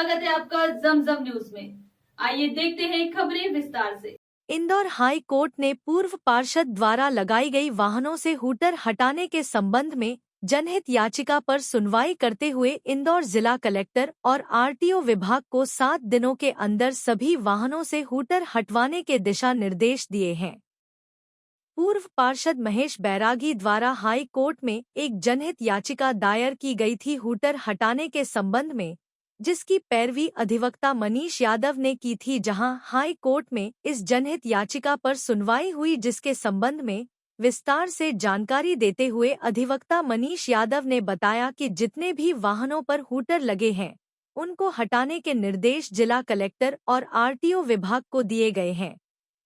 स्वागत है आपका जमजम न्यूज में। आइए देखते हैं खबरें विस्तार से। इंदौर हाई कोर्ट ने पूर्व पार्षद द्वारा लगाई गई वाहनों से हूटर हटाने के संबंध में जनहित याचिका पर सुनवाई करते हुए इंदौर जिला कलेक्टर और आरटीओ विभाग को 7 दिनों के अंदर सभी वाहनों से हूटर हटवाने के दिशा निर्देश दिए हैं। पूर्व पार्षद महेश बैरागी द्वारा हाई कोर्ट में एक जनहित याचिका दायर की गई थी हूटर हटाने के संबंध में, जिसकी पैरवी अधिवक्ता मनीष यादव ने की थी, जहां हाई कोर्ट में इस जनहित याचिका पर सुनवाई हुई, जिसके संबंध में विस्तार से जानकारी देते हुए अधिवक्ता मनीष यादव ने बताया कि जितने भी वाहनों पर हूटर लगे हैं उनको हटाने के निर्देश जिला कलेक्टर और आरटीओ विभाग को दिए गए हैं।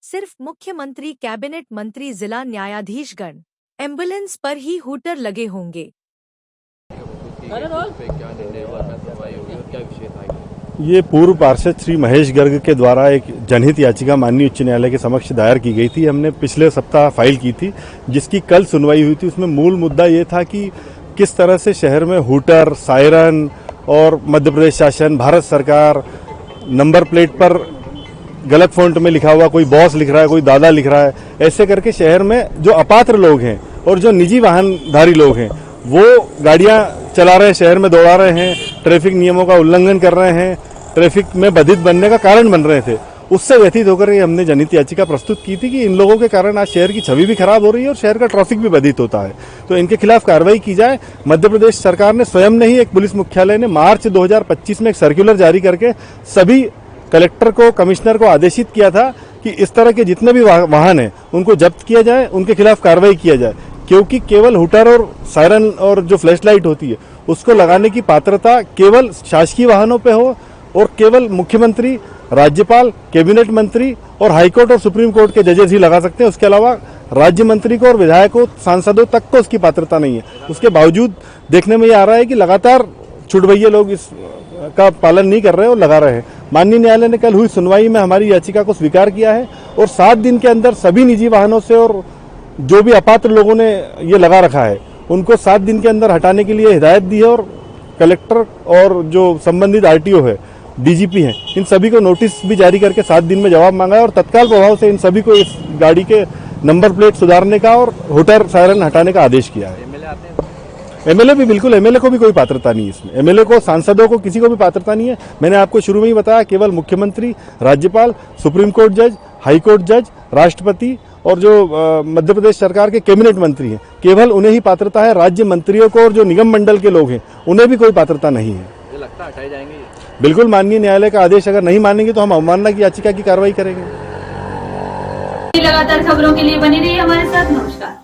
सिर्फ मुख्यमंत्री, कैबिनेट मंत्री, जिला न्यायाधीशगण, एम्बुलेंस पर ही हूटर लगे होंगे। ये पूर्व पार्षद श्री महेश गर्ग के द्वारा एक जनहित याचिका माननीय उच्च न्यायालय के समक्ष दायर की गई थी। हमने पिछले सप्ताह फाइल की थी, जिसकी कल सुनवाई हुई थी। उसमें मूल मुद्दा ये था कि किस तरह से शहर में हूटर, सायरन और मध्य प्रदेश शासन, भारत सरकार, नंबर प्लेट पर गलत फॉन्ट में लिखा हुआ, कोई बॉस लिख रहा है, कोई दादा लिख रहा है, ऐसे करके शहर में जो अपात्र लोग हैं और जो निजी वाहनधारी लोग हैं वो गाड़ियां चला रहे हैं, शहर में दौड़ा रहे हैं, ट्रैफिक नियमों का उल्लंघन कर रहे हैं, ट्रैफिक में बाधित बनने का कारण बन रहे थे। उससे व्यथित होकर हमने जनहित याचिका प्रस्तुत की थी कि इन लोगों के कारण आज शहर की छवि भी खराब हो रही है और शहर का ट्रैफिक भी बाधित होता है, तो इनके खिलाफ कार्रवाई की जाए। मध्य प्रदेश सरकार ने स्वयं नहीं, एक पुलिस मुख्यालय ने मार्च 2025 में एक सर्कुलर जारी करके सभी कलेक्टर को, कमिश्नर को आदेशित किया था कि इस तरह के जितने भी वाहन हैं उनको जब्त किया जाए, उनके खिलाफ कार्रवाई किया जाए, क्योंकि केवल हूटर और सायरन और जो फ्लैश लाइट होती है उसको लगाने की पात्रता केवल शासकीय वाहनों पे हो और केवल मुख्यमंत्री, राज्यपाल, कैबिनेट मंत्री और हाईकोर्ट और सुप्रीम कोर्ट के जजेस ही लगा सकते हैं। उसके अलावा राज्य मंत्री को और विधायकों, सांसदों तक को उसकी पात्रता नहीं है। उसके बावजूद देखने में ये आ रहा है कि लगातार छुटभैया लोग इस का पालन नहीं कर रहे और लगा रहे हैं। माननीय न्यायालय ने कल हुई सुनवाई में हमारी याचिका को स्वीकार किया है और 7 दिन के अंदर सभी निजी वाहनों से और जो भी अपात्र लोगों ने ये लगा रखा है उनको 7 दिन के अंदर हटाने के लिए हिदायत दी है और कलेक्टर और जो संबंधित आरटीओ है, डीजीपी हैं, इन सभी को नोटिस भी जारी करके 7 दिन में जवाब मांगा है और तत्काल प्रभाव से इन सभी को इस गाड़ी के नंबर प्लेट सुधारने का और हूटर, सायरन हटाने का आदेश किया है। एमएलए भी बिल्कुल, एमएलए को भी कोई पात्रता नहीं है इसमें। एमएलए को, सांसदों को, किसी को भी पात्रता नहीं है। मैंने आपको शुरू में ही बताया, केवल मुख्यमंत्री, राज्यपाल, सुप्रीम कोर्ट जज, हाई कोर्ट जज, राष्ट्रपति और जो मध्य प्रदेश सरकार के कैबिनेट मंत्री हैं, केवल उन्हें ही पात्रता है। राज्य मंत्रियों को और जो निगम मंडल के लोग हैं उन्हें भी कोई पात्रता नहीं है। ये लगता है हटाए जाएंगे? बिल्कुल, माननीय न्यायालय का आदेश अगर नहीं मानेंगे तो हम अवमानना की याचिका की कार्रवाई करेंगे। लगातार खबरों के लिए बने रहिए हमारे साथ। नमस्कार।